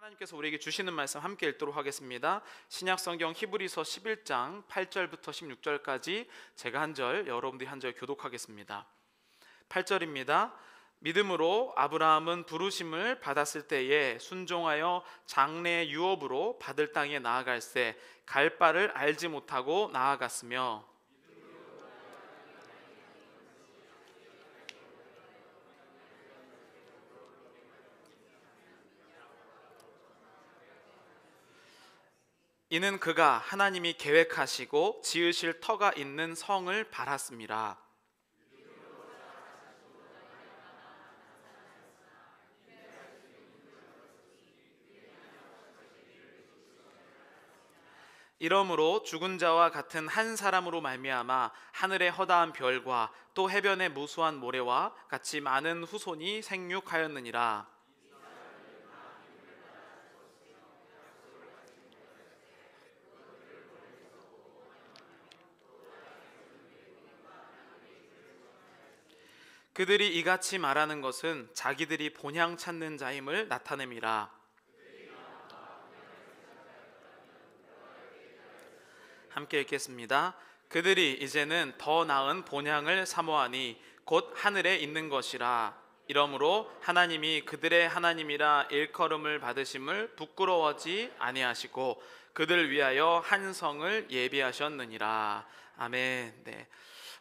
하나님께서 우리에게 주시는 말씀 함께 읽도록 하겠습니다. 신약성경 히브리서 11장 8절부터 16절까지 제가 한 절, 여러분들이 한 절 교독하겠습니다. 8절입니다. 믿음으로 아브라함은 부르심을 받았을 때에 순종하여 장래 유업으로 받을 땅에 나아갈새 갈 바를 알지 못하고 나아갔으며 이는 그가 하나님이 계획하시고 지으실 터가 있는 성을 바랐습니다. 이러므로 죽은 자와 같은 한 사람으로 말미암아 하늘의 허다한 별과 또 해변의 무수한 모래와 같이 많은 후손이 생육하였느니라. 그들이 이같이 말하는 것은 자기들이 본향 찾는 자임을 나타냄이라. 함께 읽겠습니다. 그들이 이제는 더 나은 본향을 사모하니 곧 하늘에 있는 것이라. 이러므로 하나님이 그들의 하나님이라 일컬음을 받으심을 부끄러워하지 아니하시고 그들 위하여 한 성을 예비하셨느니라. 아멘. 네.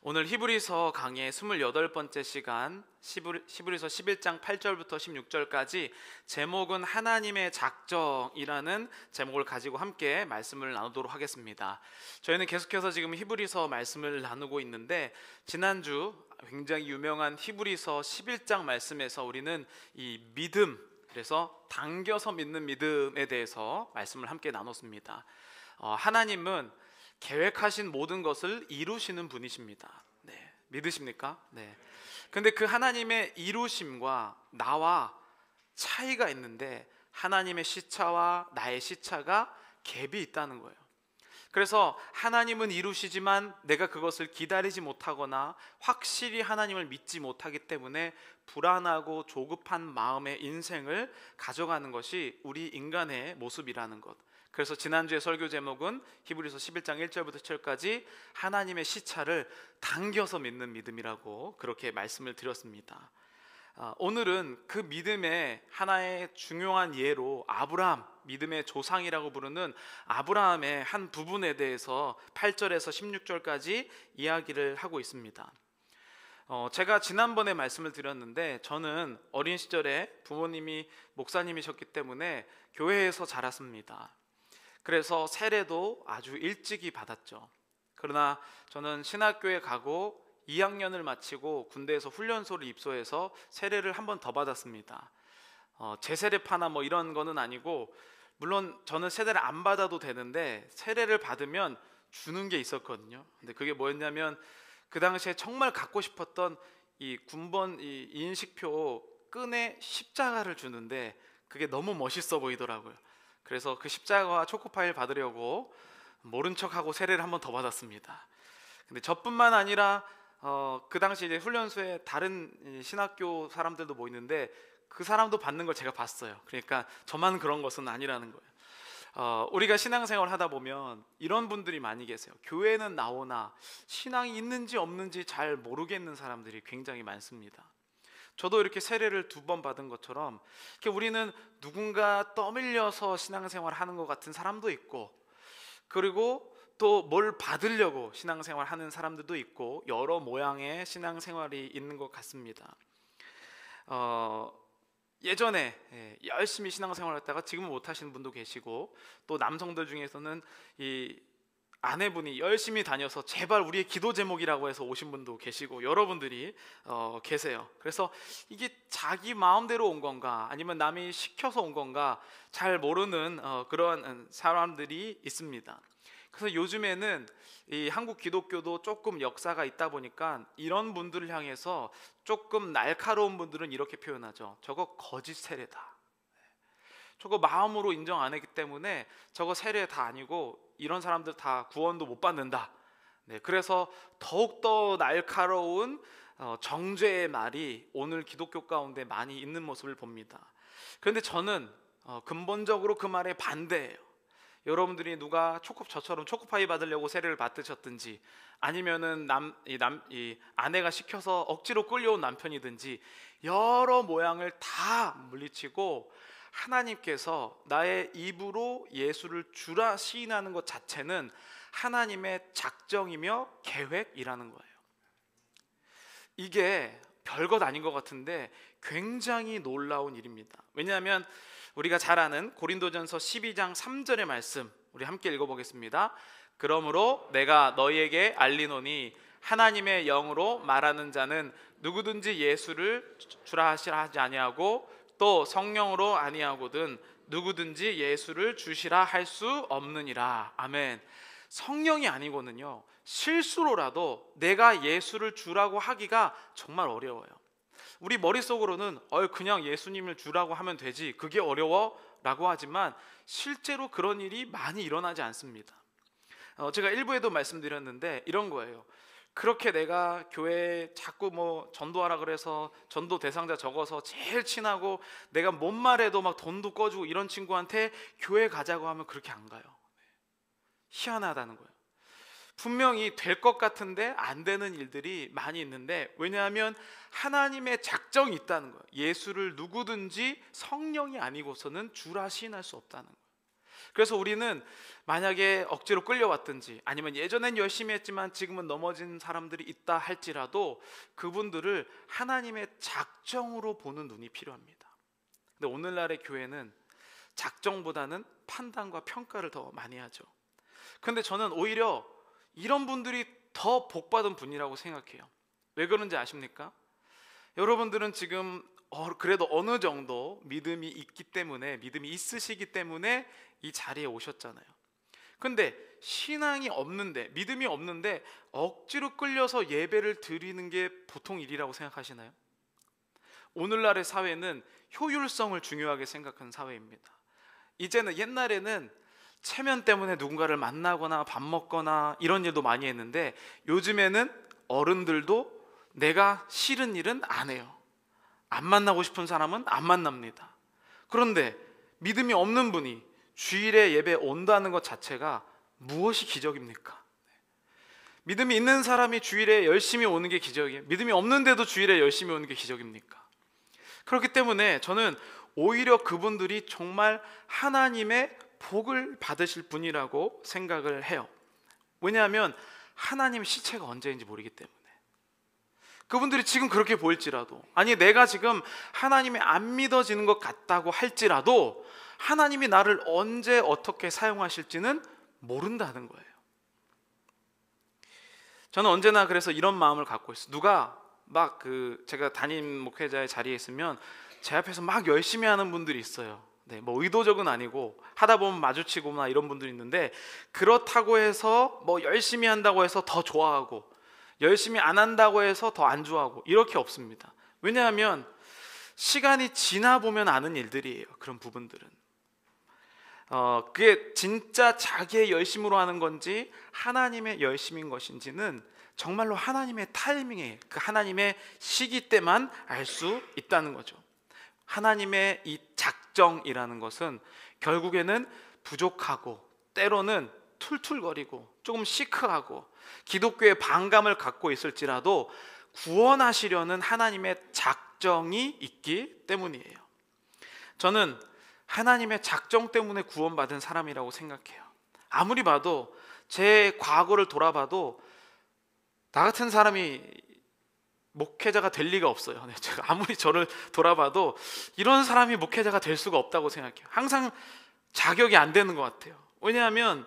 오늘 히브리서 강의 28번째 시간 히브리서 11장 8절부터 16절까지 제목은 하나님의 작정이라는 제목을 가지고 함께 말씀을 나누도록 하겠습니다. 저희는 계속해서 지금 히브리서 말씀을 나누고 있는데 지난주 굉장히 유명한 히브리서 11장 말씀에서 우리는 이 믿음, 그래서 당겨서 믿는 믿음에 대해서 말씀을 함께 나눴습니다. 하나님은 계획하신 모든 것을 이루시는 분이십니다. 네, 믿으십니까? 네. 근데 그 하나님의 이루심과 나와 차이가 있는데 하나님의 시차와 나의 시차가 갭이 있다는 거예요. 그래서 하나님은 이루시지만 내가 그것을 기다리지 못하거나 확실히 하나님을 믿지 못하기 때문에 불안하고 조급한 마음의 인생을 가져가는 것이 우리 인간의 모습이라는 것. 그래서 지난주에 설교 제목은 히브리서 11장 1절부터 7절까지 하나님의 시차를 당겨서 믿는 믿음이라고 그렇게 말씀을 드렸습니다. 오늘은 그 믿음의 하나의 중요한 예로 아브라함, 믿음의 조상이라고 부르는 아브라함의 한 부분에 대해서 8절에서 16절까지 이야기를 하고 있습니다. 제가 지난번에 말씀을 드렸는데 저는 어린 시절에 부모님이 목사님이셨기 때문에 교회에서 자랐습니다. 그래서 세례도 아주 일찍이 받았죠. 그러나 저는 신학교에 가고 2학년을 마치고 군대에서 훈련소를 입소해서 세례를 한 번 더 받았습니다. 제세례파나 뭐 이런 거는 아니고, 물론 저는 세례를 안 받아도 되는데 세례를 받으면 주는 게 있었거든요. 근데 그게 뭐였냐면 그 당시에 정말 갖고 싶었던 이 군번 이 인식표 끈에 십자가를 주는데 그게 너무 멋있어 보이더라고요. 그래서 그 십자가와 초코파이를 받으려고 모른 척하고 세례를 한 번 더 받았습니다. 근데 저뿐만 아니라 그 당시 이제 훈련소에 다른 신학교 사람들도 모이는데 그 사람도 받는 걸 제가 봤어요. 그러니까 저만 그런 것은 아니라는 거예요. 우리가 신앙생활 하다 보면 이런 분들이 많이 계세요. 교회는 나오나 신앙이 있는지 없는지 잘 모르겠는 사람들이 굉장히 많습니다. 저도 이렇게 세례를 2번 받은 것처럼 이렇게 우리는 누군가 떠밀려서 신앙생활을 하는 것 같은 사람도 있고, 그리고 또 뭘 받으려고 신앙생활 하는 사람들도 있고, 여러 모양의 신앙생활이 있는 것 같습니다. 예전에 열심히 신앙생활을 했다가 지금은 못하시는 분도 계시고, 또 남성들 중에서는 이 아내분이 열심히 다녀서 제발 우리의 기도 제목이라고 해서 오신 분도 계시고, 여러분들이 계세요. 그래서 이게 자기 마음대로 온 건가 아니면 남이 시켜서 온 건가 잘 모르는 그런 사람들이 있습니다. 그래서 요즘에는 이 한국 기독교도 조금 역사가 있다 보니까 이런 분들을 향해서 조금 날카로운 분들은 이렇게 표현하죠. 저거 거짓 세례다. 저거 마음으로 인정 안 했기 때문에 저거 세례 다 아니고 이런 사람들 다 구원도 못 받는다. 네, 그래서 더욱더 날카로운 정죄의 말이 오늘 기독교 가운데 많이 있는 모습을 봅니다. 그런데 저는 근본적으로 그 말에 반대예요. 여러분들이 누가 저처럼 초코파이 받으려고 세례를 받으셨든지, 아니면은 이 아내가 시켜서 억지로 끌려온 남편이든지 여러 모양을 다 물리치고 하나님께서 나의 입으로 예수를 주라 시인하는 것 자체는 하나님의 작정이며 계획이라는 거예요. 이게 별것 아닌 것 같은데 굉장히 놀라운 일입니다. 왜냐하면 우리가 잘 아는 고린도전서 12장 3절의 말씀, 우리 함께 읽어보겠습니다. 그러므로 내가 너희에게 알리노니 하나님의 영으로 말하는 자는 누구든지 예수를 주라 하시라 하지 아니하고 또 성령으로 아니하거든 누구든지 예수를 주시라 할 수 없느니라. 아멘. 성령이 아니고는요, 실수로라도 내가 예수를 주라고 하기가 정말 어려워요. 우리 머릿속으로는 그냥 예수님을 주라고 하면 되지, 그게 어려워? 라고 하지만 실제로 그런 일이 많이 일어나지 않습니다. 제가 일부에도 말씀드렸는데 이런 거예요. 그렇게 내가 교회에 자꾸 전도하라 그래서 전도 대상자 적어서 제일 친하고 내가 뭔 말해도 막 돈도 꺼주고 이런 친구한테 교회 가자고 하면 그렇게 안 가요. 희한하다는 거예요. 분명히 될 것 같은데 안 되는 일들이 많이 있는데, 왜냐하면 하나님의 작정이 있다는 거예요. 예수를 누구든지 성령이 아니고서는 주라 시인할 수 없다는 거예요. 그래서 우리는 만약에 억지로 끌려왔든지 아니면 예전엔 열심히 했지만 지금은 넘어진 사람들이 있다 할지라도 그분들을 하나님의 작정으로 보는 눈이 필요합니다. 근데 오늘날의 교회는 작정보다는 판단과 평가를 더 많이 하죠. 근데 저는 오히려 이런 분들이 더 복받은 분이라고 생각해요. 왜 그런지 아십니까? 여러분들은 지금 그래도 어느 정도 믿음이 있기 때문에, 믿음이 있으시기 때문에 이 자리에 오셨잖아요. 근데 신앙이 없는데, 믿음이 없는데 억지로 끌려서 예배를 드리는 게 보통 일이라고 생각하시나요? 오늘날의 사회는 효율성을 중요하게 생각하는 사회입니다. 이제는, 옛날에는 체면 때문에 누군가를 만나거나 밥 먹거나 이런 일도 많이 했는데 요즘에는 어른들도 내가 싫은 일은 안 해요. 안 만나고 싶은 사람은 안 만납니다. 그런데 믿음이 없는 분이 주일에 예배 온다는 것 자체가 무엇이 기적입니까? 믿음이 있는 사람이 주일에 열심히 오는 게 기적이에요? 믿음이 없는데도 주일에 열심히 오는 게 기적입니까? 그렇기 때문에 저는 오히려 그분들이 정말 하나님의 복을 받으실 분이라고 생각을 해요. 왜냐하면 하나님 시체가 언제인지 모르기 때문에. 그분들이 지금 그렇게 보일지라도, 아니 내가 지금 하나님이 안 믿어지는 것 같다고 할지라도 하나님이 나를 언제 어떻게 사용하실지는 모른다는 거예요. 저는 언제나 그래서 이런 마음을 갖고 있어요. 누가 막 제가 담임 목회자의 자리에 있으면 제 앞에서 막 열심히 하는 분들이 있어요. 의도적은 아니고 하다 보면 마주치거나 이런 분들이 있는데, 그렇다고 해서 열심히 한다고 해서 더 좋아하고 열심히 안 한다고 해서 더 안 좋아하고 이렇게 없습니다. 왜냐하면 시간이 지나 보면 아는 일들이에요. 그런 부분들은 그게 진짜 자기의 열심으로 하는 건지 하나님의 열심인 것인지는 정말로 하나님의 타이밍에, 그 하나님의 시기 때만 알 수 있다는 거죠. 하나님의 이 작정이라는 것은 결국에는 부족하고 때로는 툴툴거리고 조금 시크하고 기독교의 반감을 갖고 있을지라도 구원하시려는 하나님의 작정이 있기 때문이에요. 저는 하나님의 작정 때문에 구원받은 사람이라고 생각해요. 아무리 봐도 제 과거를 돌아봐도 나 같은 사람이 목회자가 될 리가 없어요. 제가 아무리 저를 돌아봐도 이런 사람이 목회자가 될 수가 없다고 생각해요. 항상 자격이 안 되는 것 같아요. 왜냐하면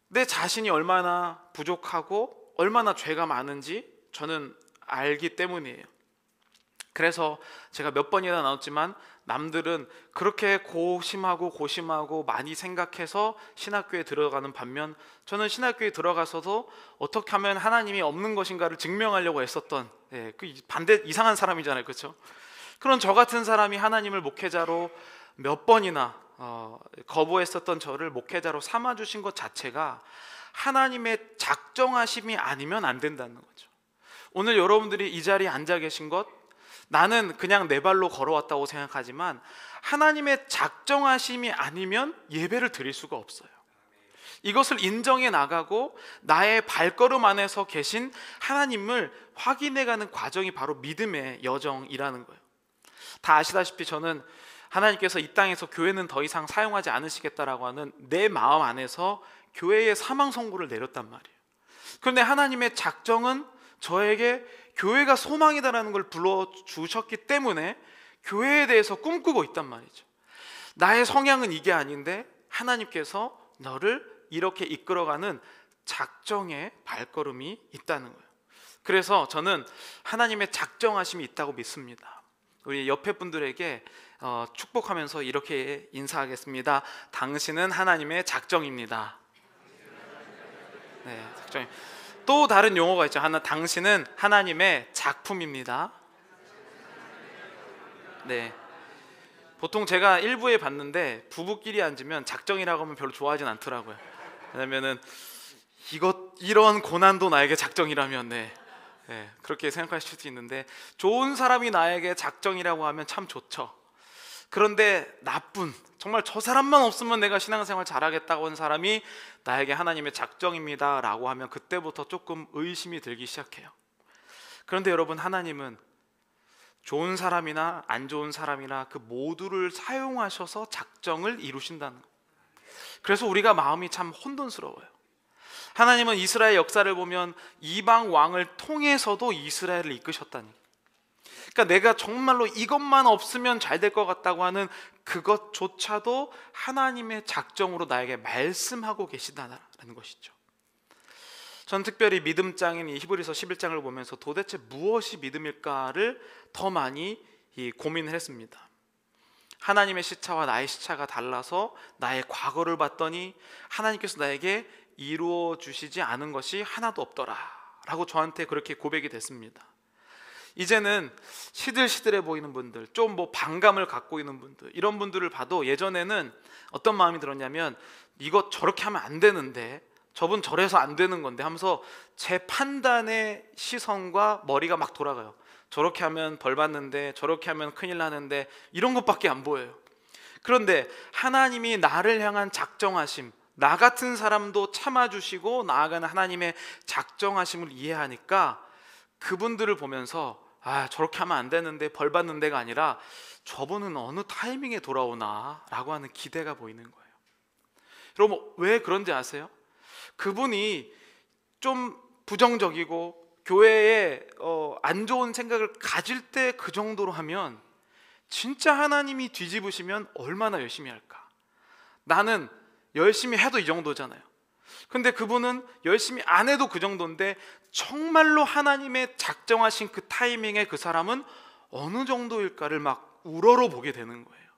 내 자신이 얼마나 부족하고 얼마나 죄가 많은지 저는 알기 때문이에요. 그래서 제가 몇 번이나 나눴지만 남들은 그렇게 고심하고 많이 생각해서 신학교에 들어가는 반면 저는 신학교에 들어가서도 어떻게 하면 하나님이 없는 것인가를 증명하려고 애썼던 그 반대 이상한 사람이잖아요. 그렇죠? 그런 저 같은 사람이 하나님을 목회자로 몇 번이나 거부했었던 저를 목회자로 삼아주신 것 자체가 하나님의 작정하심이 아니면 안 된다는 거죠. 오늘 여러분들이 이 자리에 앉아 계신 것, 나는 그냥 내 발로 걸어왔다고 생각하지만 하나님의 작정하심이 아니면 예배를 드릴 수가 없어요. 이것을 인정해 나가고 나의 발걸음 안에서 계신 하나님을 확인해가는 과정이 바로 믿음의 여정이라는 거예요. 다 아시다시피 저는 하나님께서 이 땅에서 교회는 더 이상 사용하지 않으시겠다라고 하는 내 마음 안에서 교회의 사망 선고를 내렸단 말이에요. 그런데 하나님의 작정은 저에게 교회가 소망이다라는 걸 불러주셨기 때문에 교회에 대해서 꿈꾸고 있단 말이죠. 나의 성향은 이게 아닌데 하나님께서 너를 이렇게 이끌어가는 작정의 발걸음이 있다는 거예요. 그래서 저는 하나님의 작정하심이 있다고 믿습니다. 우리 옆에 분들에게 축복하면서 이렇게 인사하겠습니다. 당신은 하나님의 작정입니다. 네, 작정. 또 다른 용어가 있죠. 당신은 하나님의 작품입니다. 네. 보통 제가 일부에 봤는데 부부끼리 앉으면 작정이라고 하면 별로 좋아하진 않더라고요. 왜냐면은 이런 고난도 나에게 작정이라면 네, 그렇게 생각하실 수도 있는데, 좋은 사람이 나에게 작정이라고 하면 참 좋죠. 그런데 나쁜, 정말 저 사람만 없으면 내가 신앙생활 잘하겠다고 한 사람이 나에게 하나님의 작정입니다 라고 하면 그때부터 조금 의심이 들기 시작해요. 그런데 여러분, 하나님은 좋은 사람이나 안 좋은 사람이나 그 모두를 사용하셔서 작정을 이루신다는 거예요. 그래서 우리가 마음이 참 혼돈스러워요. 하나님은 이스라엘 역사를 보면 이방 왕을 통해서도 이스라엘을 이끄셨다니. 그러니까 내가 정말로 이것만 없으면 잘 될 것 같다고 하는 그것조차도 하나님의 작정으로 나에게 말씀하고 계시다는 것이죠. 전 특별히 믿음장인 이 히브리서 11장을 보면서 도대체 무엇이 믿음일까를 더 많이 고민을 했습니다. 하나님의 시차와 나의 시차가 달라서 나의 과거를 봤더니 하나님께서 나에게 이루어 주시지 않은 것이 하나도 없더라 라고 저한테 그렇게 고백이 됐습니다. 이제는 시들시들해 보이는 분들, 좀 반감을 갖고 있는 분들, 이런 분들을 봐도 예전에는 어떤 마음이 들었냐면 이거 저렇게 하면 안 되는데, 저분 저래서 안 되는 건데 하면서 제 판단의 시선과 머리가 막 돌아가요. 저렇게 하면 벌 받는데, 저렇게 하면 큰일 나는데, 이런 것밖에 안 보여요. 그런데 하나님이 나를 향한 작정하심, 나 같은 사람도 참아주시고 나아가는 하나님의 작정하심을 이해하니까 그분들을 보면서 저렇게 하면 안 되는데 벌 받는 데가 아니라 저분은 어느 타이밍에 돌아오나 라고 하는 기대가 보이는 거예요. 여러분, 왜 그런지 아세요? 그분이 좀 부정적이고 교회에 안 좋은 생각을 가질 때 그 정도로 하면 진짜 하나님이 뒤집으시면 얼마나 열심히 할까? 나는 열심히 해도 이 정도잖아요. 근데 그분은 열심히 안 해도 그 정도인데 정말로 하나님의 작정하신 그 타이밍에 그 사람은 어느 정도일까를 막 우러러 보게 되는 거예요.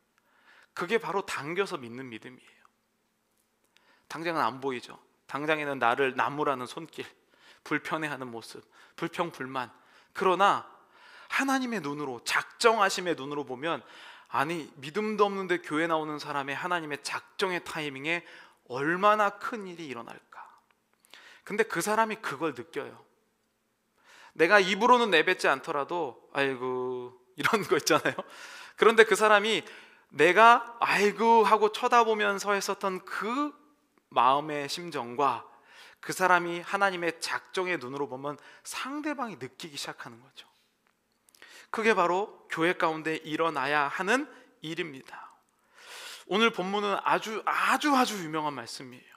그게 바로 당겨서 믿는 믿음이에요. 당장은 안 보이죠. 당장에는 나를 나무라는 손길, 불편해하는 모습, 불평불만. 그러나 하나님의 눈으로, 작정하심의 눈으로 보면, 아니 믿음도 없는데 교회 나오는 사람의 하나님의 작정의 타이밍에 얼마나 큰 일이 일어날까. 근데 그 사람이 그걸 느껴요. 내가 입으로는 내뱉지 않더라도 아이고 이런 거 있잖아요. 그런데 그 사람이 내가 아이고 하고 쳐다보면서 했었던 그 마음의 심정과 그 사람이 하나님의 작정의 눈으로 보면 상대방이 느끼기 시작하는 거죠. 그게 바로 교회 가운데 일어나야 하는 일입니다. 오늘 본문은 아주 유명한 말씀이에요.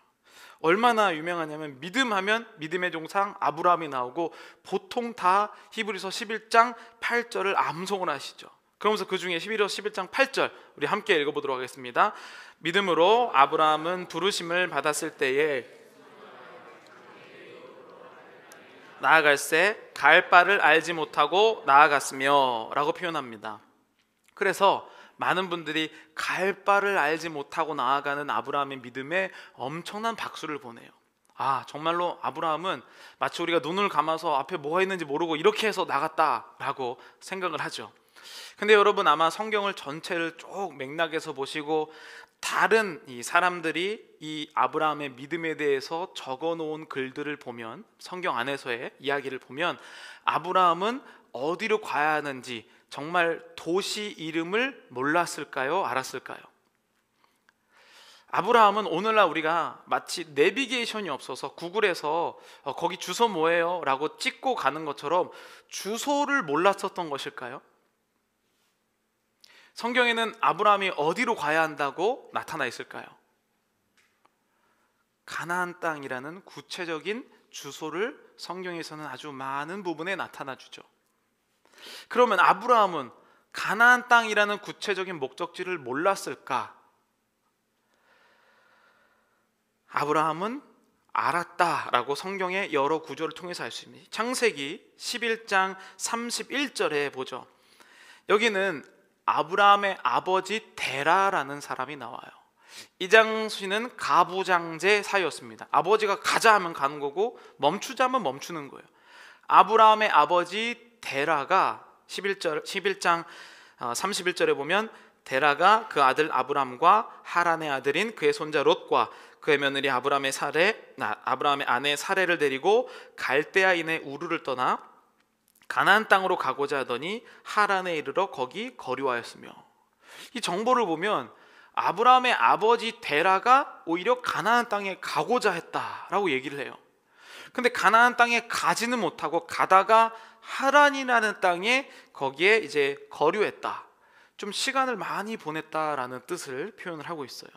얼마나 유명하냐면, 믿음하면 믿음의 종상 아브라함이 나오고 보통 다 히브리서 11장 8절을 암송을 하시죠. 그러면서 그 중에 히브리서 11장 8절 우리 함께 읽어보도록 하겠습니다. 믿음으로 아브라함은 부르심을 받았을 때에 나아갈새 갈 바를 알지 못하고 나아갔으며 라고 표현합니다. 그래서 많은 분들이 갈 바를 알지 못하고 나아가는 아브라함의 믿음에 엄청난 박수를 보내요. 정말로 아브라함은 마치 우리가 눈을 감아서 앞에 뭐가 있는지 모르고 이렇게 해서 나갔다라고 생각을 하죠. 근데 여러분, 아마 성경을 전체를 쭉 맥락에서 보시고 다른 이 사람들이 이 아브라함의 믿음에 대해서 적어놓은 글들을 보면, 성경 안에서의 이야기를 보면 아브라함은 어디로 가야 하는지 정말 도시 이름을 몰랐을까요? 알았을까요? 아브라함은 오늘날 우리가 마치 내비게이션이 없어서 구글에서 거기 주소 뭐예요? 라고 찍고 가는 것처럼 주소를 몰랐었던 것일까요? 성경에는 아브라함이 어디로 가야 한다고 나타나 있을까요? 가나안 땅이라는 구체적인 주소를 성경에서는 아주 많은 부분에 나타나 주죠. 그러면 아브라함은 가나안 땅이라는 구체적인 목적지를 몰랐을까? 아브라함은 알았다라고 성경의 여러 구조를 통해서 알 수 있습니다. 창세기 11장 31절에 보죠. 여기는 아브라함의 아버지 데라라는 사람이 나와요. 이 장수는 가부장제 사이였습니다. 아버지가 가자 하면 가는 거고 멈추자 하면 멈추는 거예요. 아브라함의 아버지 데라가 11장 31절에 보면 데라가 그 아들 아브람과 하란의 아들인 그의 손자 롯과 그의 며느리 아브라함의 아내 사레를 데리고 갈대아인의 우르를 떠나 가나안 땅으로 가고자 하더니 하란에 이르러 거기 거류하였으며, 이 정보를 보면 아브라함의 아버지 데라가 오히려 가나안 땅에 가고자 했다라고 얘기를 해요. 근데 가나안 땅에 가지는 못하고 가다가 하란이라는 땅에 거기에 이제 거류했다, 좀 시간을 많이 보냈다라는 뜻을 표현을 하고 있어요.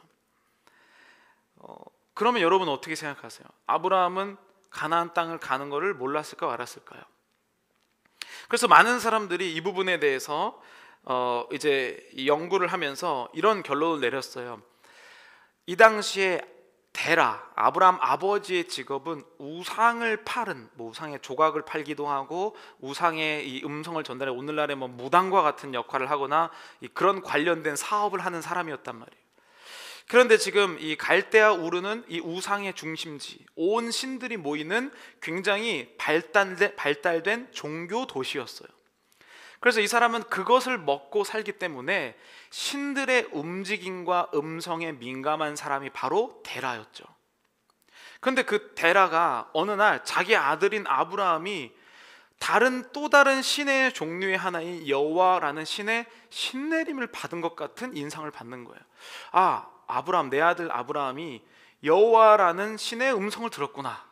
그러면 여러분 어떻게 생각하세요? 아브라함은 가나안 땅을 가는 것을 몰랐을까요? 알았을까요? 그래서 많은 사람들이 이 부분에 대해서 이제 연구를 하면서 이런 결론을 내렸어요. 이 당시에 데라, 아브라함 아버지의 직업은 우상을 팔은, 우상의 조각을 팔기도 하고 우상의 이 음성을 전달해 오늘날의 무당과 같은 역할을 하거나 그런 관련된 사업을 하는 사람이었단 말이에요. 그런데 지금 이 갈대아 우르는 이 우상의 중심지, 온 신들이 모이는 굉장히 발달된 종교 도시였어요. 그래서 이 사람은 그것을 먹고 살기 때문에 신들의 움직임과 음성에 민감한 사람이 바로 데라였죠. 그런데 그 데라가 어느 날 자기 아들인 아브라함이 또 다른 신의 종류의 하나인 여호와라는 신의 신내림을 받은 것 같은 인상을 받는 거예요. 아브라함, 내 아들 아브라함이 여호와라는 신의 음성을 들었구나.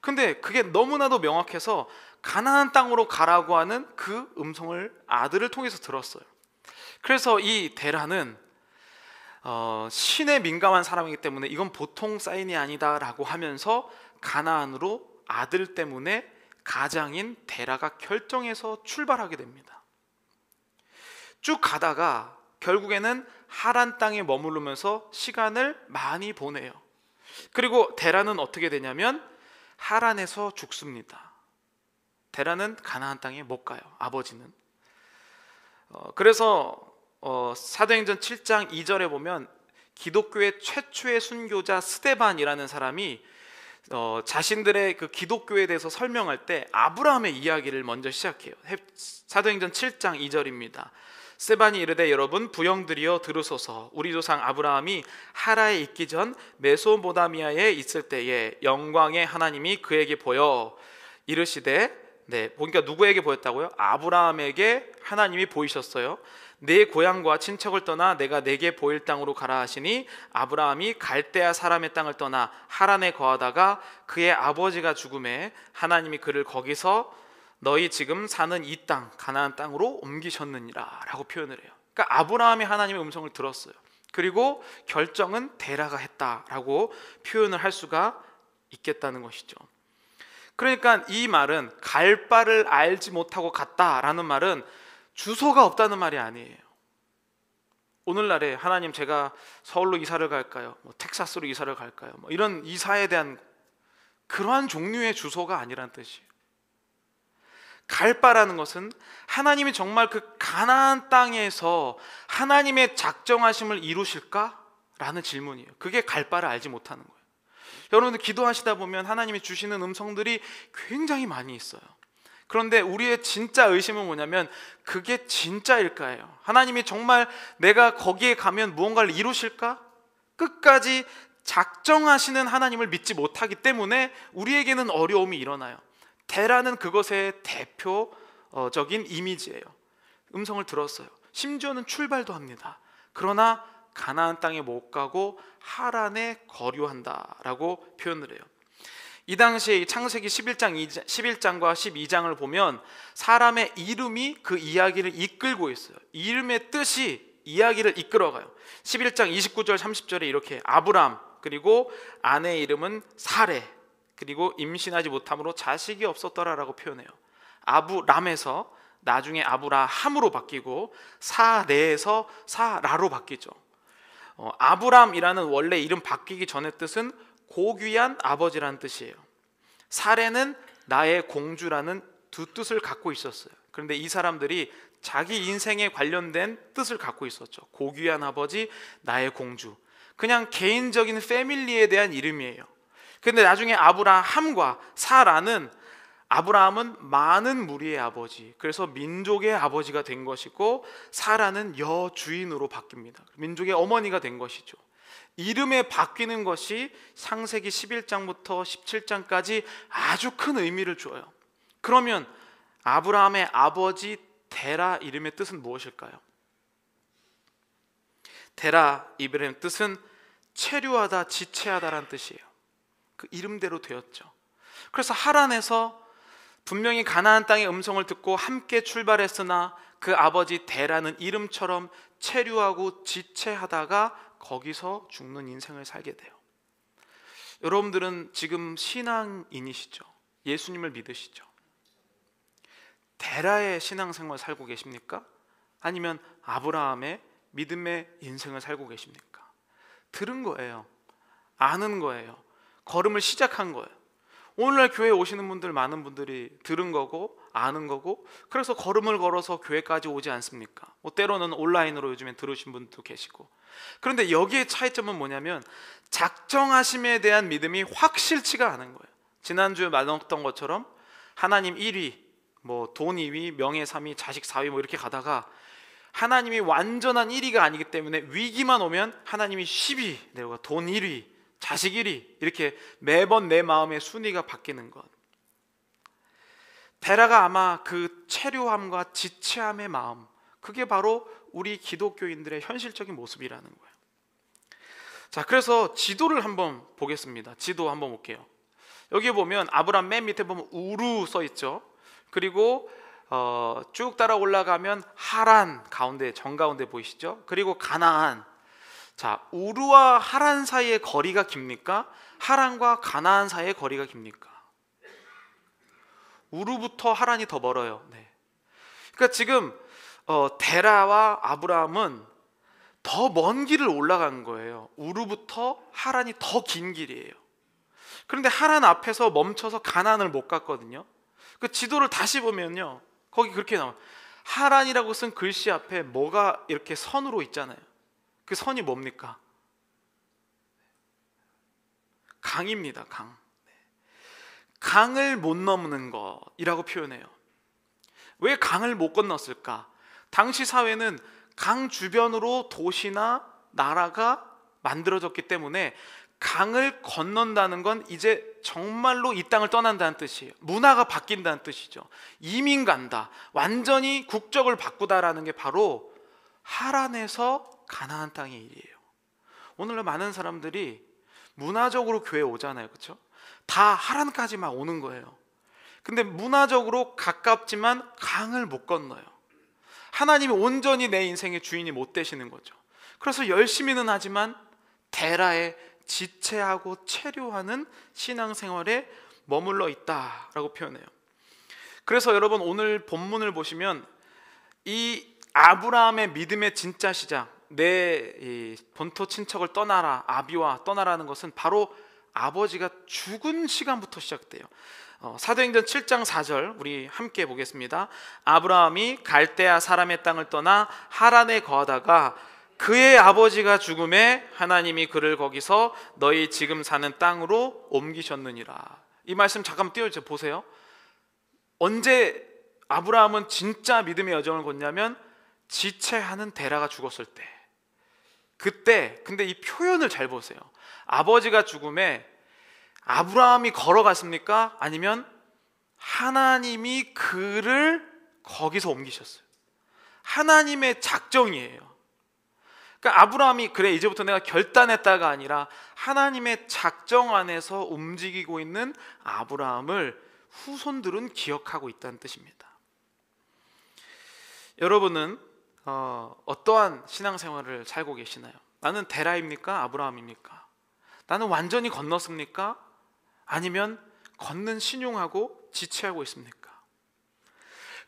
근데 그게 너무나도 명확해서 가나안 땅으로 가라고 하는 그 음성을 아들을 통해서 들었어요. 그래서 이 데라는 신에 민감한 사람이기 때문에 이건 보통 사인이 아니다라고 하면서 가나안으로 아들 때문에 가장인 데라가 결정해서 출발하게 됩니다. 쭉 가다가 결국에는 하란 땅에 머무르면서 시간을 많이 보내요. 그리고 데라는 어떻게 되냐면 하란에서 죽습니다. 데라는 가나안 땅에 못 가요, 아버지는. 그래서 사도행전 7장 2절에 보면 기독교의 최초의 순교자 스데반이라는 사람이 자신들의 그 기독교에 대해서 설명할 때 아브라함의 이야기를 먼저 시작해요. 사도행전 7장 2절입니다. 스데반이 이르되 여러분 부형들이여 들으소서. 우리 조상 아브라함이 하라에 있기 전 메소포타미아에 있을 때에 영광의 하나님이 그에게 보여 이르시되, 보니까 누구에게 보였다고요? 아브라함에게 하나님이 보이셨어요. 내 고향과 친척을 떠나 내가 내게 보일 땅으로 가라 하시니 아브라함이 갈대아 사람의 땅을 떠나 하란에 거하다가 그의 아버지가 죽음에 하나님이 그를 거기서 너희 지금 사는 이 땅 가나안 땅으로 옮기셨느니라 라고 표현을 해요. 그러니까 아브라함이 하나님의 음성을 들었어요. 그리고 결정은 데라가 했다라고 표현을 할 수가 있겠다는 것이죠. 그러니까 이 말은 갈 바를 알지 못하고 갔다라는 말은 주소가 없다는 말이 아니에요. 오늘날에 하나님 제가 서울로 이사를 갈까요? 텍사스로 이사를 갈까요? 이런 이사에 대한 그러한 종류의 주소가 아니란 뜻이에요. 갈 바라는 것은 하나님이 정말 그 가나안 땅에서 하나님의 작정하심을 이루실까? 라는 질문이에요. 그게 갈 바를 알지 못하는 거예요. 여러분들 기도하시다 보면 하나님이 주시는 음성들이 굉장히 많이 있어요. 그런데 우리의 진짜 의심은 뭐냐면 그게 진짜일까요? 하나님이 정말 내가 거기에 가면 무언가를 이루실까? 끝까지 작정하시는 하나님을 믿지 못하기 때문에 우리에게는 어려움이 일어나요. 데라는 그것의 대표적인 이미지예요. 음성을 들었어요. 심지어는 출발도 합니다. 그러나 가나안 땅에 못 가고 하란에 거류한다라고 표현을 해요. 이 당시에 창세기 11장과 12장을 보면 사람의 이름이 그 이야기를 이끌고 있어요. 이름의 뜻이 이야기를 이끌어가요. 11장 29절 30절에 이렇게 아브람, 그리고 아내의 이름은 사레, 그리고 임신하지 못함으로 자식이 없었더라라고 표현해요. 아브람에서 나중에 아브라함으로 바뀌고 사레에서 사라로 바뀌죠. 아브람이라는 원래 이름 바뀌기 전의 뜻은 고귀한 아버지라는 뜻이에요. 사레는 나의 공주라는 두 뜻을 갖고 있었어요. 그런데 이 사람들이 자기 인생에 관련된 뜻을 갖고 있었죠. 고귀한 아버지, 나의 공주. 그냥 개인적인 패밀리에 대한 이름이에요. 그런데 나중에 아브라함과 사라는, 아브라함은 많은 무리의 아버지, 그래서 민족의 아버지가 된 것이고, 사라는 여주인으로 바뀝니다. 민족의 어머니가 된 것이죠. 이름에 바뀌는 것이 창세기 11장부터 17장까지 아주 큰 의미를 줘요. 그러면 아브라함의 아버지 데라 이름의 뜻은 무엇일까요? 데라 이름의 뜻은 체류하다, 지체하다라는 뜻이에요. 그 이름대로 되었죠. 그래서 하란에서 분명히 가나안 땅의 음성을 듣고 함께 출발했으나 그 아버지 데라는 이름처럼 체류하고 지체하다가 거기서 죽는 인생을 살게 돼요. 여러분들은 지금 신앙인이시죠? 예수님을 믿으시죠? 데라의 신앙생활 살고 계십니까? 아니면 아브라함의 믿음의 인생을 살고 계십니까? 들은 거예요. 아는 거예요. 걸음을 시작한 거예요. 오늘날 교회에 오시는 분들, 많은 분들이 들은 거고 아는 거고, 그래서 걸음을 걸어서 교회까지 오지 않습니까? 때로는 온라인으로 요즘엔 들으신 분도 계시고. 그런데 여기에 차이점은 뭐냐면 작정하심에 대한 믿음이 확실치가 않은 거예요. 지난주에 나눴던 것처럼 하나님 1위, 돈 2위, 명예 3위, 자식 4위 이렇게 가다가 하나님이 완전한 1위가 아니기 때문에 위기만 오면 하나님이 10위 내가 돈 1위, 자식 1위, 이렇게 매번 내 마음의 순위가 바뀌는 것. 데라가 아마 그 체류함과 지체함의 마음, 그게 바로 우리 기독교인들의 현실적인 모습이라는 거예요. 자, 그래서 지도를 한번 보겠습니다. 지도 한번 볼게요. 여기 보면 아브람 맨 밑에 보면 우루 써 있죠. 그리고 쭉 따라 올라가면 하란 가운데, 정가운데 보이시죠? 그리고 가나안. 자, 우루와 하란 사이의 거리가 깁니까? 하란과 가나안 사이의 거리가 깁니까? 우루부터 하란이 더 멀어요. 네. 그러니까 지금 데라와 아브라함은 더 먼 길을 올라간 거예요. 우루부터 하란이 더 긴 길이에요. 그런데 하란 앞에서 멈춰서 가나안을 못 갔거든요. 그 지도를 다시 보면요, 거기 그렇게 나와요. 하란이라고 쓴 글씨 앞에 뭐가 이렇게 선으로 있잖아요. 그 선이 뭡니까? 강입니다. 강. 강을 못 넘는 것이라고 표현해요. 왜 강을 못 건넜을까? 당시 사회는 강 주변으로 도시나 나라가 만들어졌기 때문에 강을 건넌다는 건 이제 정말로 이 땅을 떠난다는 뜻이에요. 문화가 바뀐다는 뜻이죠. 이민 간다, 완전히 국적을 바꾸다라는 게 바로 하란에서 가나안 땅의 일이에요. 오늘날 많은 사람들이 문화적으로 교회에 오잖아요. 그렇죠? 다 하란까지만 오는 거예요. 근데 문화적으로 가깝지만 강을 못 건너요. 하나님이 온전히 내 인생의 주인이 못 되시는 거죠. 그래서 열심히는 하지만 데라에 지체하고 체류하는 신앙생활에 머물러 있다라고 표현해요. 그래서 여러분, 오늘 본문을 보시면 이 아브라함의 믿음의 진짜 시작, 내 본토 친척을 떠나라, 아비와 떠나라는 것은 바로 아버지가 죽은 시간부터 시작돼요. 사도행전 7장 4절 우리 함께 보겠습니다. 아브라함이 갈대아 사람의 땅을 떠나 하란에 거하다가 그의 아버지가 죽음에 하나님이 그를 거기서 너희 지금 사는 땅으로 옮기셨느니라. 이 말씀 잠깐 띄워주세요. 보세요. 언제 아브라함은 진짜 믿음의 여정을 걷냐면 지체하는 데라가 죽었을 때, 그때. 근데 이 표현을 잘 보세요. 아버지가 죽음에 아브라함이 걸어갔습니까? 아니면 하나님이 그를 거기서 옮기셨어요. 하나님의 작정이에요. 그러니까 아브라함이 그래 이제부터 내가 결단했다가 아니라 하나님의 작정 안에서 움직이고 있는 아브라함을 후손들은 기억하고 있다는 뜻입니다. 여러분은 어떠한 신앙생활을 살고 계시나요? 나는 데라입니까? 아브라함입니까? 나는 완전히 건넜습니까? 아니면 걷는 신용하고 지체하고 있습니까?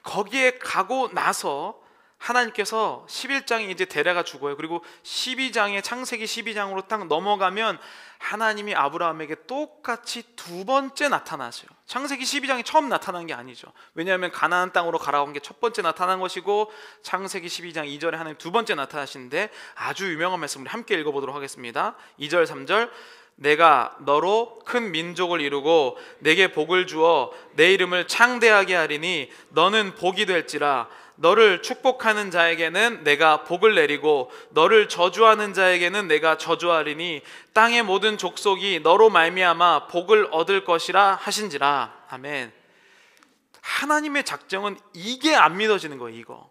거기에 가고 나서 하나님께서 11장에 이제 데라가 죽어요. 그리고 12장에 창세기 12장으로 딱 넘어가면 하나님이 아브라함에게 똑같이 두 번째 나타나세요. 창세기 12장이 처음 나타난 게 아니죠. 왜냐하면 가나안 땅으로 가라고 한 게 첫 번째 나타난 것이고 창세기 12장 2절에 하나님 두 번째 나타나시는데 아주 유명한 말씀을 함께 읽어보도록 하겠습니다. 2절 3절 내가 너로 큰 민족을 이루고 내게 복을 주어 내 이름을 창대하게 하리니 너는 복이 될지라 너를 축복하는 자에게는 내가 복을 내리고 너를 저주하는 자에게는 내가 저주하리니 땅의 모든 족속이 너로 말미암아 복을 얻을 것이라 하신지라. 아멘. 하나님의 작정은 이게 안 믿어지는 거예요. 이거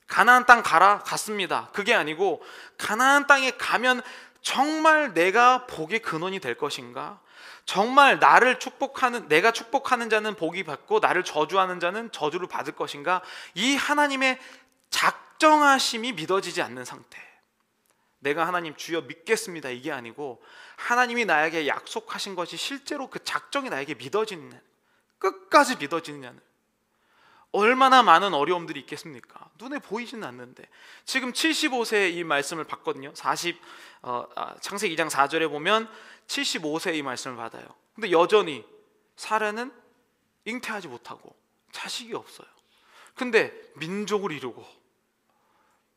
가나안 땅 가라 갔습니다. 그게 아니고 가나안 땅에 가면 정말 내가 복의 근원이 될 것인가? 정말 나를 축복하는, 내가 축복하는 자는 복이 받고 나를 저주하는 자는 저주를 받을 것인가? 이 하나님의 작정하심이 믿어지지 않는 상태. 내가 하나님 주여 믿겠습니다 이게 아니고 하나님이 나에게 약속하신 것이 실제로 그 작정이 나에게 믿어지느냐, 끝까지 믿어지느냐는 얼마나 많은 어려움들이 있겠습니까? 눈에 보이지는 않는데 지금 75세의 이 말씀을 받거든요. 창세기 2장 4절에 보면 75세의 이 말씀을 받아요. 근데 여전히 사라는 잉태하지 못하고 자식이 없어요. 근데 민족을 이루고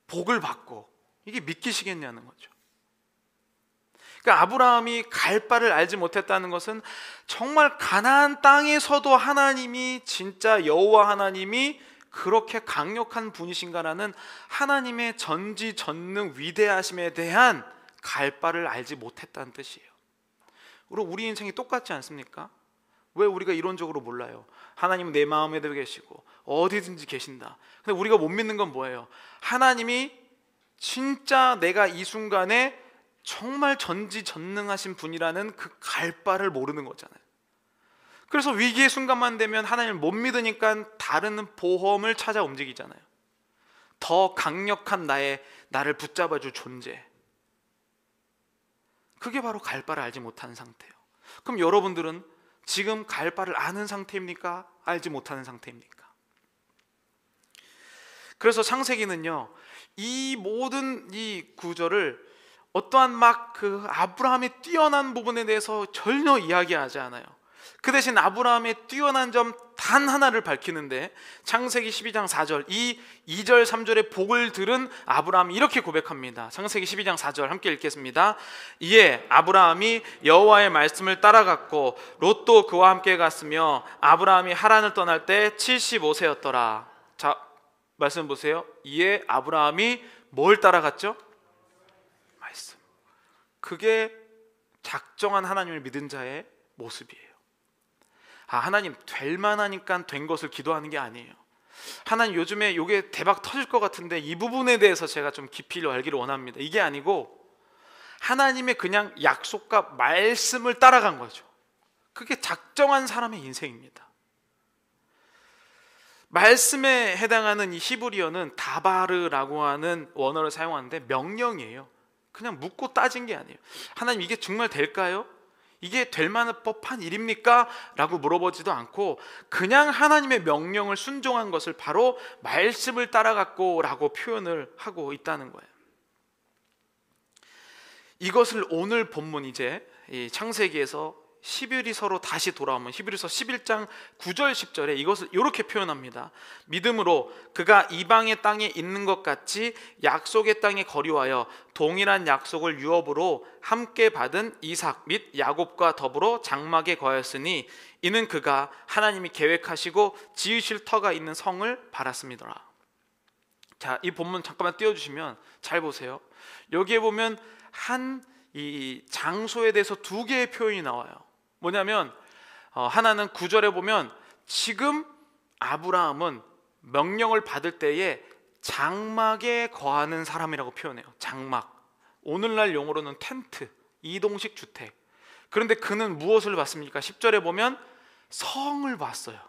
복을 받고 이게 믿기시겠냐는 거죠. 그러니까 아브라함이 갈 바를 알지 못했다는 것은 정말 가나안 땅에서도 하나님이 진짜 여호와 하나님이 그렇게 강력한 분이신가라는 하나님의 전지전능 위대하심에 대한 갈 바를 알지 못했다는 뜻이에요. 우리 인생이 똑같지 않습니까? 왜 우리가 이론적으로 몰라요? 하나님은 내 마음에도 계시고 어디든지 계신다. 근데 우리가 못 믿는 건 뭐예요? 하나님이 진짜 내가 이 순간에 정말 전지전능하신 분이라는 그 갈 바를 모르는 거잖아요. 그래서 위기의 순간만 되면 하나님을 못 믿으니까 다른 보험을 찾아 움직이잖아요. 더 강력한 나를 붙잡아줄 존재. 그게 바로 갈 바를 알지 못하는 상태예요. 그럼 여러분들은 지금 갈 바를 아는 상태입니까? 알지 못하는 상태입니까? 그래서 창세기는요, 이 모든 이 구절을 어떠한 막 그 아브라함의 뛰어난 부분에 대해서 전혀 이야기하지 않아요. 그 대신 아브라함의 뛰어난 점 단 하나를 밝히는데 창세기 12장 4절 이 2절 3절의 복을 들은 아브라함이 이렇게 고백합니다. 창세기 12장 4절 함께 읽겠습니다. 이에 아브라함이 여호와의 말씀을 따라갔고 롯도 그와 함께 갔으며 아브라함이 하란을 떠날 때 75세였더라. 자, 말씀 보세요. 이에 아브라함이 뭘 따라갔죠? 말씀. 그게 작정한 하나님을 믿은 자의 모습이에요. 하나님 될 만하니까 된 것을 기도하는 게 아니에요. 하나님 요즘에 이게 대박 터질 것 같은데 이 부분에 대해서 제가 좀 깊이 알기를 원합니다. 이게 아니고 하나님의 그냥 약속과 말씀을 따라간 거죠. 그게 작정한 사람의 인생입니다. 말씀에 해당하는 이 히브리어는 다바르라고 하는 원어를 사용하는데 명령이에요. 그냥 묻고 따진 게 아니에요. 하나님 이게 정말 될까요? 이게 될 만한 법한 일입니까? 라고 물어보지도 않고 그냥 하나님의 명령을 순종한 것을 바로 말씀을 따라갔고 라고 표현을 하고 있다는 거예요. 이것을 오늘 본문 이제 이 창세기에서 히브리서로 다시 돌아오면 히브리서 11장 9절 10절에 이것을 이렇게 표현합니다. 믿음으로 그가 이방의 땅에 있는 것 같이 약속의 땅에 거류하여 동일한 약속을 유업으로 함께 받은 이삭 및 야곱과 더불어 장막에 거하였으니 이는 그가 하나님이 계획하시고 지으실 터가 있는 성을 바랐습니다. 자, 이 본문 잠깐만 띄워주시면 잘 보세요. 여기에 보면 이 장소에 대해서 두 개의 표현이 나와요. 뭐냐면 하나는 9절에 보면 지금 아브라함은 명령을 받을 때에 장막에 거하는 사람이라고 표현해요. 장막. 오늘날 용어로는 텐트, 이동식 주택. 그런데 그는 무엇을 봤습니까? 10절에 보면 성을 봤어요.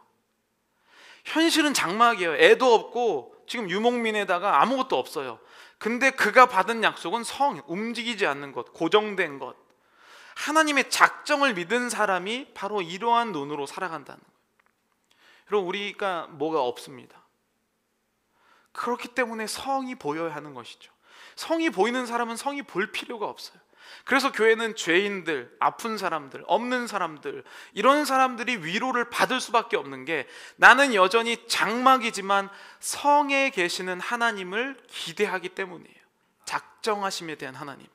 현실은 장막이에요. 애도 없고 지금 유목민에다가 아무것도 없어요. 근데 그가 받은 약속은 성, 움직이지 않는 것, 고정된 것. 하나님의 작정을 믿은 사람이 바로 이러한 눈으로 살아간다는 거예요. 여러분, 우리가 뭐가 없습니다. 그렇기 때문에 성이 보여야 하는 것이죠. 성이 보이는 사람은 성이 볼 필요가 없어요. 그래서 교회는 죄인들, 아픈 사람들, 없는 사람들, 이런 사람들이 위로를 받을 수밖에 없는 게, 나는 여전히 장막이지만 성에 계시는 하나님을 기대하기 때문이에요. 작정하심에 대한 하나님.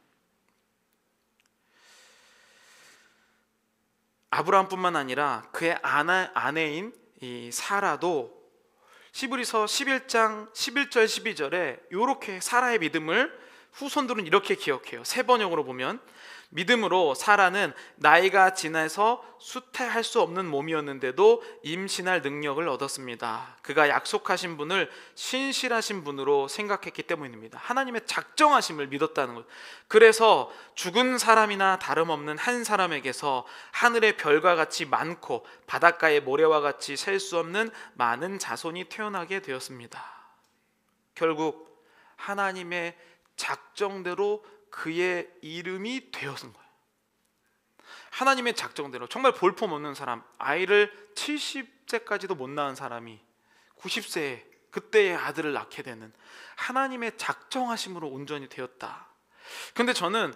아브라함뿐만 아니라 그의 아내인 이 사라도 히브리서 11장 11절 12절에 이렇게 사라의 믿음을 후손들은 이렇게 기억해요. 세 번역으로 보면, 믿음으로 사라는 나이가 지나서 수태할 수 없는 몸이었는데도 임신할 능력을 얻었습니다. 그가 약속하신 분을 신실하신 분으로 생각했기 때문입니다. 하나님의 작정하심을 믿었다는 것. 그래서 죽은 사람이나 다름없는 한 사람에게서 하늘의 별과 같이 많고 바닷가의 모래와 같이 셀 수 없는 많은 자손이 태어나게 되었습니다. 결국 하나님의 작정대로 그의 이름이 되었은 거예요. 하나님의 작정대로. 정말 볼품없는 사람, 아이를 70세까지도 못 낳은 사람이 90세에 그때의 아들을 낳게 되는 하나님의 작정하심으로 온전히 되었다. 근데 저는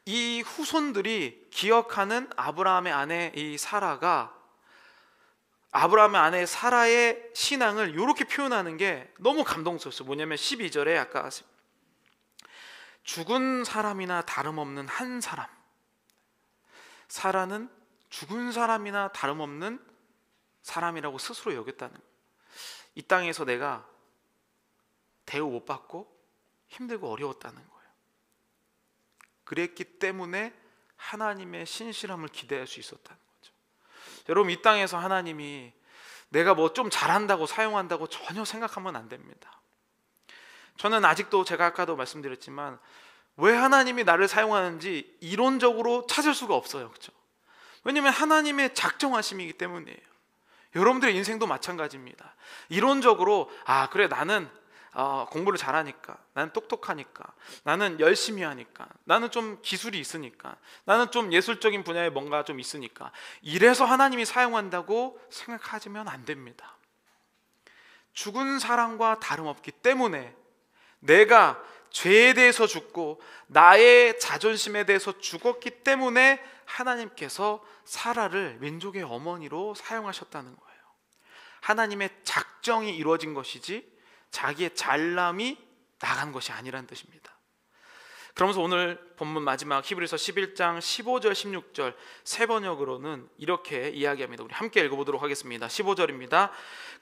이 후손들이 기억하는 아브라함의 아내 이 사라가, 아브라함의 아내 사라의 신앙을 이렇게 표현하는 게 너무 감동스러웠어요. 뭐냐면 12절에 아까 죽은 사람이나 다름없는 한 사람. 사라는 죽은 사람이나 다름없는 사람이라고 스스로 여겼다는 거예요. 이 땅에서 내가 대우 못 받고 힘들고 어려웠다는 거예요. 그랬기 때문에 하나님의 신실함을 기대할 수 있었다는 거죠. 여러분, 이 땅에서 하나님이 내가 뭐 좀 잘한다고 사용한다고 전혀 생각하면 안 됩니다. 저는 아직도 제가 아까도 말씀드렸지만 왜 하나님이 나를 사용하는지 이론적으로 찾을 수가 없어요. 그렇죠? 왜냐하면 하나님의 작정하심이기 때문이에요. 여러분들의 인생도 마찬가지입니다. 이론적으로 그래, 나는 공부를 잘하니까, 나는 똑똑하니까, 나는 열심히 하니까, 나는 좀 기술이 있으니까, 나는 좀 예술적인 분야에 뭔가 좀 있으니까, 이래서 하나님이 사용한다고 생각하시면 안 됩니다. 죽은 사람과 다름없기 때문에, 내가 죄에 대해서 죽고 나의 자존심에 대해서 죽었기 때문에 하나님께서 사라를 민족의 어머니로 사용하셨다는 거예요. 하나님의 작정이 이루어진 것이지 자기의 잘남이 나간 것이 아니라는 뜻입니다. 그러면서 오늘 본문 마지막 히브리서 11장 15절 16절 세 번역으로는 이렇게 이야기합니다. 우리 함께 읽어보도록 하겠습니다. 15절입니다.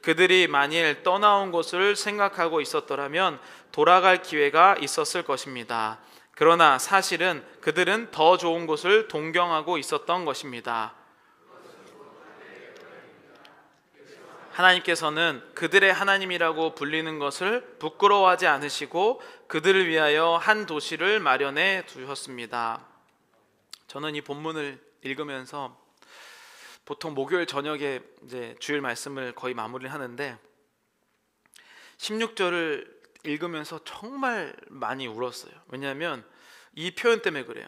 그들이 만일 떠나온 곳을 생각하고 있었더라면 돌아갈 기회가 있었을 것입니다. 그러나 사실은 그들은 더 좋은 곳을 동경하고 있었던 것입니다. 하나님께서는 그들의 하나님이라고 불리는 것을 부끄러워하지 않으시고 그들을 위하여 한 도시를 마련해 두셨습니다. 저는 이 본문을 읽으면서 보통 목요일 저녁에 이제 주일 말씀을 거의 마무리를 하는데 16절을 읽으면서 정말 많이 울었어요. 왜냐하면 이 표현 때문에 그래요.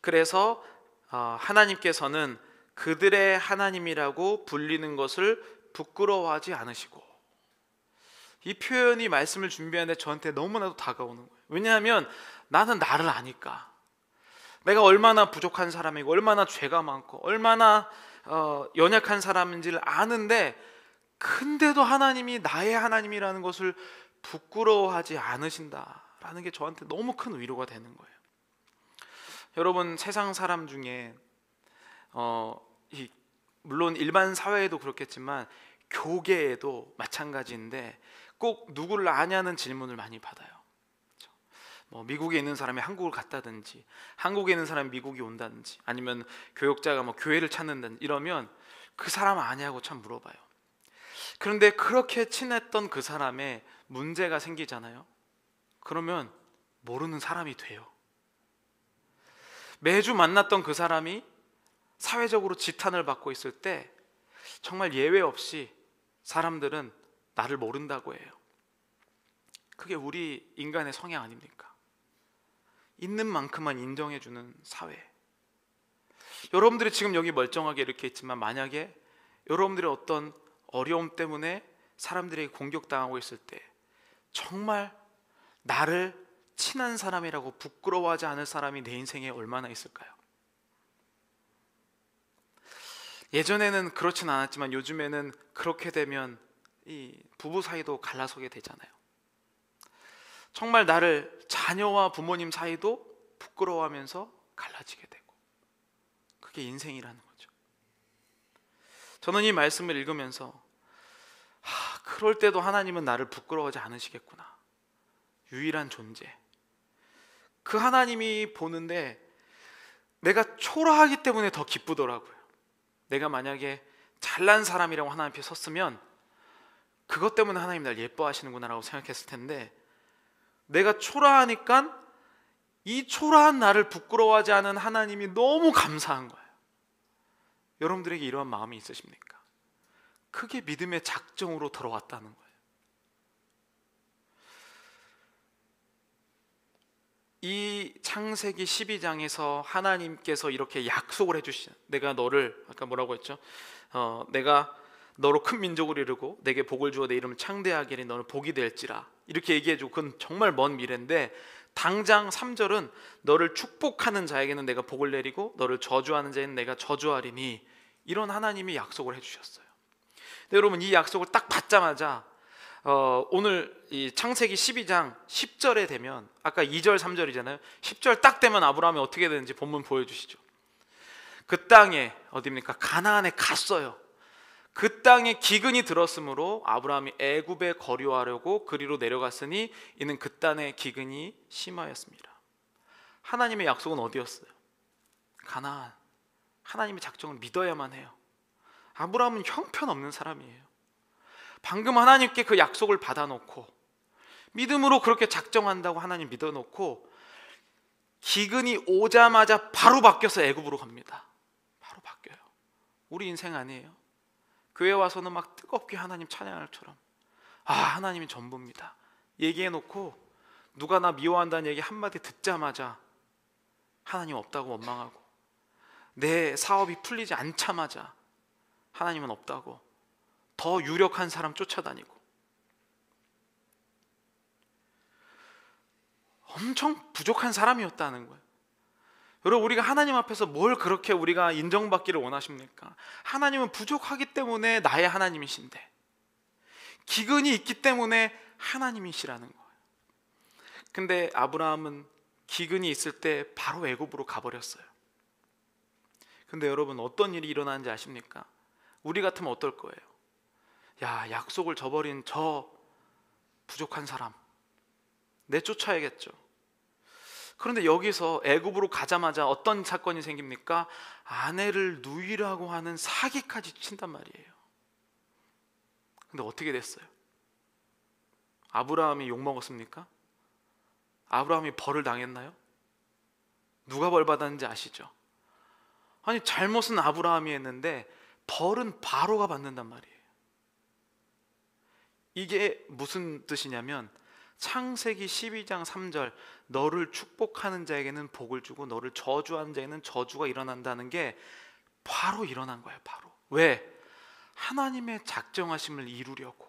그래서 하나님께서는 그들의 하나님이라고 불리는 것을 부끄러워하지 않으시고, 이 표현이 말씀을 준비하는데 저한테 너무나도 다가오는 거예요. 왜냐하면 나는 나를 아니까, 내가 얼마나 부족한 사람이고 얼마나 죄가 많고 얼마나 연약한 사람인지를 아는데, 근데도 하나님이 나의 하나님이라는 것을 부끄러워하지 않으신다라는 게 저한테 너무 큰 위로가 되는 거예요. 여러분, 세상 사람 중에 물론 일반 사회에도 그렇겠지만 교계에도 마찬가지인데 꼭 누구를 아냐는 질문을 많이 받아요. 그렇죠? 뭐 미국에 있는 사람이 한국을 갔다든지, 한국에 있는 사람이 미국이 온다든지, 아니면 교역자가 뭐 교회를 찾는다든지 이러면 그 사람 아냐고 참 물어봐요. 그런데 그렇게 친했던 그 사람의 문제가 생기잖아요. 그러면 모르는 사람이 돼요. 매주 만났던 그 사람이 사회적으로 지탄을 받고 있을 때 정말 예외 없이 사람들은 나를 모른다고 해요. 그게 우리 인간의 성향 아닙니까? 있는 만큼만 인정해주는 사회. 여러분들이 지금 여기 멀쩡하게 이렇게 있지만 만약에 여러분들의 어떤 어려움 때문에 사람들에게 공격당하고 있을 때 정말 나를 친한 사람이라고 부끄러워하지 않을 사람이 내 인생에 얼마나 있을까요? 예전에는 그렇진 않았지만 요즘에는 그렇게 되면 이 부부 사이도 갈라서게 되잖아요. 정말 나를 자녀와 부모님 사이도 부끄러워하면서 갈라지게 되고, 그게 인생이라는 거죠. 저는 이 말씀을 읽으면서 그럴 때도 하나님은 나를 부끄러워하지 않으시겠구나. 유일한 존재, 그 하나님이 보는데 내가 초라하기 때문에 더 기쁘더라고요. 내가 만약에 잘난 사람이라고 하나님 앞에 섰으면 그것 때문에 하나님 날 예뻐하시는구나 라고 생각했을 텐데, 내가 초라하니까 이 초라한 나를 부끄러워하지 않은 하나님이 너무 감사한 거예요. 여러분들에게 이러한 마음이 있으십니까? 그게 믿음의 작정으로 들어왔다는 거예요. 이 창세기 12장에서 하나님께서 이렇게 약속을 해주시죠. 내가 너를, 아까 뭐라고 했죠? 내가 너로 큰 민족을 이루고 내게 복을 주어 내 이름을 창대하게 하리, 너는 복이 될지라, 이렇게 얘기해주고, 그건 정말 먼 미래인데 당장 3절은 너를 축복하는 자에게는 내가 복을 내리고 너를 저주하는 자에는 내가 저주하리니, 이런 하나님이 약속을 해주셨어요. 근데 여러분, 이 약속을 딱 받자마자 오늘 이 창세기 12장 10절에 되면, 아까 2절 3절이잖아요. 10절 딱 되면 아브라함이 어떻게 되는지 본문 보여주시죠. 그 땅에 어디입니까? 가나안에 갔어요. 그 땅에 기근이 들었으므로 아브라함이 애굽에 거류하려고 그리로 내려갔으니 이는 그 땅에 기근이 심하였습니다. 하나님의 약속은 어디였어요? 가나안. 하나님의 작정을 믿어야만 해요. 아브라함은 형편없는 사람이에요. 방금 하나님께 그 약속을 받아놓고 믿음으로 그렇게 작정한다고 하나님 믿어놓고 기근이 오자마자 바로 바뀌어서 애굽으로 갑니다. 바로 바뀌어요. 우리 인생 아니에요? 교회 와서는 막 뜨겁게 하나님 찬양할 처럼 하나님이 전부입니다 얘기해놓고 누가 나 미워한다는 얘기 한마디 듣자마자 하나님 없다고 원망하고, 내 사업이 풀리지 않자마자 하나님은 없다고 더 유력한 사람 쫓아다니고, 엄청 부족한 사람이었다는 거예요. 여러분, 우리가 하나님 앞에서 뭘 그렇게 우리가 인정받기를 원하십니까? 하나님은 부족하기 때문에 나의 하나님이신데, 기근이 있기 때문에 하나님이시라는 거예요. 근데 아브라함은 기근이 있을 때 바로 애굽으로 가버렸어요. 근데 여러분, 어떤 일이 일어나는지 아십니까? 우리 같으면 어떨 거예요? 야, 약속을 저버린 저 부족한 사람 내쫓아야겠죠. 그런데 여기서 애굽으로 가자마자 어떤 사건이 생깁니까? 아내를 누이라고 하는 사기까지 친단 말이에요. 근데 어떻게 됐어요? 아브라함이 욕먹었습니까? 아브라함이 벌을 당했나요? 누가 벌 받았는지 아시죠? 아니, 잘못은 아브라함이 했는데 벌은 바로가 받는단 말이에요. 이게 무슨 뜻이냐면, 창세기 12장 3절 너를 축복하는 자에게는 복을 주고 너를 저주하는 자에게는 저주가 일어난다는 게 바로 일어난 거예요. 바로. 왜? 하나님의 작정하심을 이루려고.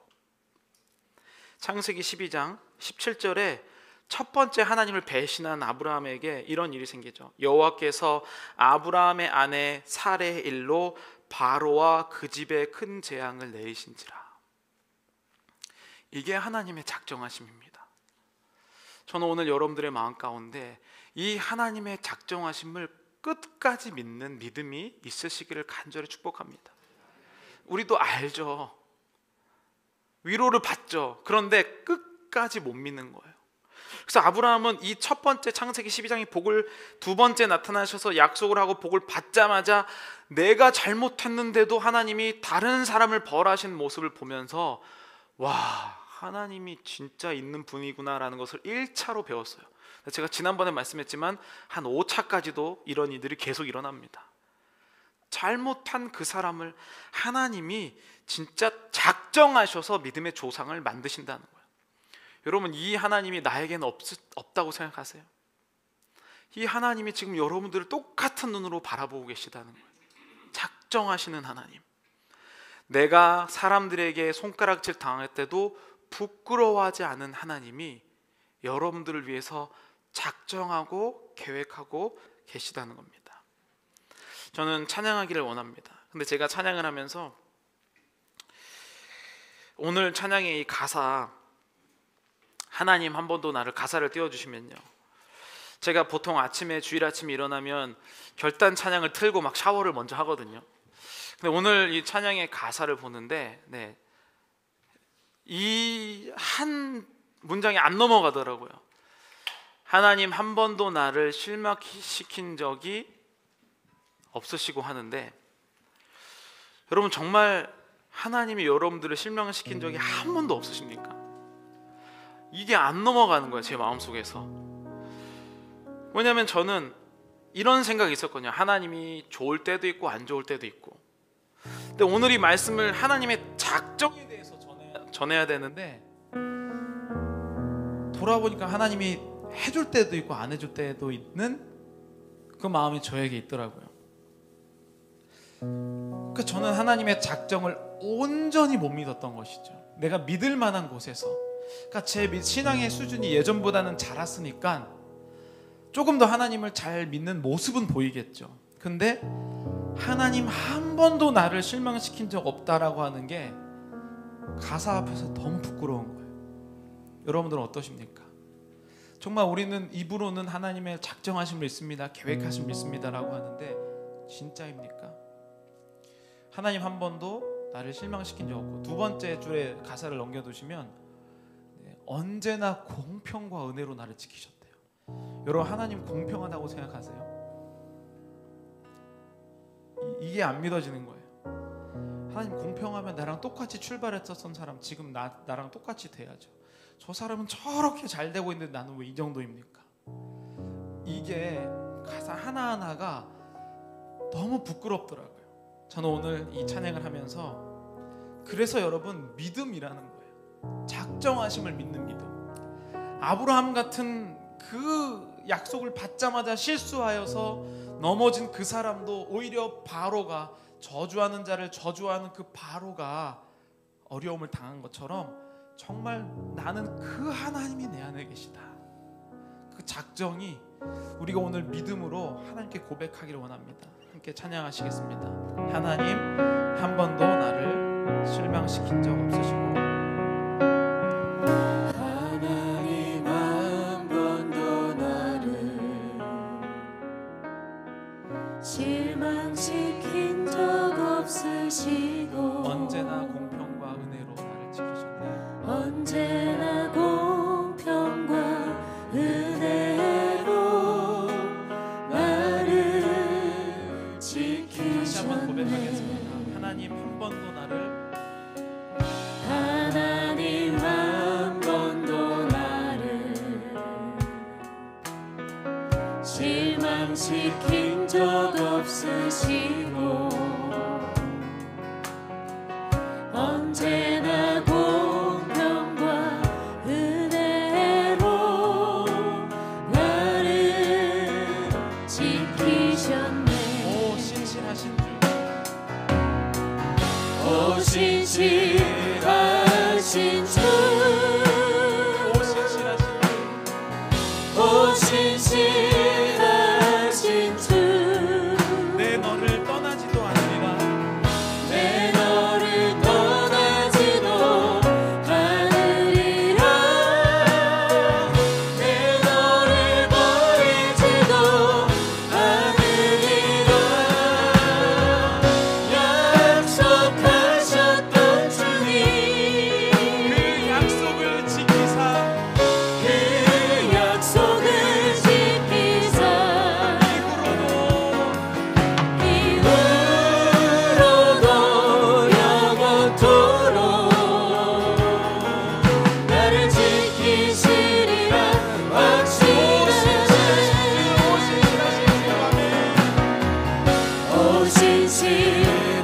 창세기 12장 17절에 첫 번째 하나님을 배신한 아브라함에게 이런 일이 생기죠. 여호와께서 아브라함의 아내 사레의 일로 바로와 그 집에 큰 재앙을 내리신지라. 이게 하나님의 작정하심입니다. 저는 오늘 여러분들의 마음 가운데 이 하나님의 작정하심을 끝까지 믿는 믿음이 있으시기를 간절히 축복합니다. 우리도 알죠. 위로를 받죠. 그런데 끝까지 못 믿는 거예요. 그래서 아브라함은 이 첫 번째 창세기 12장의 복을 두 번째 나타나셔서 약속을 하고 복을 받자마자 내가 잘못했는데도 하나님이 다른 사람을 벌하신 모습을 보면서, 와, 하나님이 진짜 있는 분이구나라는 것을 1차로 배웠어요. 제가 지난번에 말씀했지만 한 5차까지도 이런 일들이 계속 일어납니다. 잘못한 그 사람을 하나님이 진짜 작정하셔서 믿음의 조상을 만드신다는 거예요. 여러분, 이 하나님이 나에게는 없다고 생각하세요? 이 하나님이 지금 여러분들을 똑같은 눈으로 바라보고 계시다는 거예요. 작정하시는 하나님. 내가 사람들에게 손가락질 당할 때도 부끄러워하지 않은 하나님이 여러분들을 위해서 작정하고 계획하고 계시다는 겁니다. 저는 찬양하기를 원합니다. 근데 제가 찬양을 하면서 오늘 찬양의 이 가사, 하나님 한 번도 나를, 가사를 띄워주시면요, 제가 보통 아침에, 주일 아침에 일어나면 결단 찬양을 틀고 막 샤워를 먼저 하거든요. 근데 오늘 이 찬양의 가사를 보는데 이 한 문장이 안 넘어가더라고요. 하나님 한 번도 나를 실망시킨 적이 없으시고 하는데, 여러분 정말 하나님이 여러분들을 실망시킨 적이 한 번도 없으십니까? 이게 안 넘어가는 거예요, 제 마음속에서. 왜냐하면 저는 이런 생각이 있었거든요. 하나님이 좋을 때도 있고 안 좋을 때도 있고. 근데 오늘 이 말씀을 하나님의 작정에 대해서 전해야 되는데, 돌아보니까 하나님이 해줄 때도 있고 안 해줄 때도 있는 그 마음이 저에게 있더라고요. 그러니까 저는 하나님의 작정을 온전히 못 믿었던 것이죠. 내가 믿을 만한 곳에서. 그러니까 제 신앙의 수준이 예전보다는 자랐으니까 조금 더 하나님을 잘 믿는 모습은 보이겠죠. 근데 하나님 한 번도 나를 실망시킨 적 없다라고 하는 게 가사 앞에서 너무 부끄러운 거예요. 여러분들은 어떠십니까? 정말 우리는 입으로는 하나님의 작정하심을 믿습니다, 계획하심을 믿습니다라고 하는데 진짜입니까? 하나님 한 번도 나를 실망시킨 적 없고, 두 번째 줄에 가사를 넘겨두시면 언제나 공평과 은혜로 나를 지키셨대요. 여러분, 하나님 공평하다고 생각하세요? 이게 안 믿어지는 거예요. 하나님 공평하면 나랑 똑같이 출발했었던 사람 지금 나랑 똑같이 돼야죠. 저 사람은 저렇게 잘 되고 있는데 나는 왜 이 정도입니까? 이게 가사 하나하나가 너무 부끄럽더라고요. 저는 오늘 이 찬양을 하면서 그래서 여러분, 믿음이라는 거예요. 작정하심을 믿는 믿음. 아브라함 같은 그 약속을 받자마자 실수하여서 넘어진 그 사람도 오히려 바로가, 저주하는 자를 저주하는 그 바로가 어려움을 당한 것처럼 정말 나는 그 하나님이 내 안에 계시다. 그 작정이 우리가 오늘 믿음으로 하나님께 고백하기를 원합니다. 함께 찬양하시겠습니다. 하나님 한 번도 나를 실망시킨 적 없으시고, 하나님 한 번도 나를 실망시킨 적 없으시고, 언제나 공평과 은혜로 나를 지키셨네. 언제나 공평과 은혜로 나를 지키셨네. 다시 한번 고백하겠습니다. 하나님 한 번도 나를, 하나님 한 번도 나를 실망시킨 적 없으시고, 언제나 공평과 은혜로 나를 지키셨네. 오 신실하신 주, 오 신실하신 주, 오 신실하신 주, 오 신실하신 주, 내 너를 떠나지도 않으리라. 내 너를 떠나지도 않으리라. 내 너를 버리지도 않으리라. 약속하셨던 주님, 그 모신 신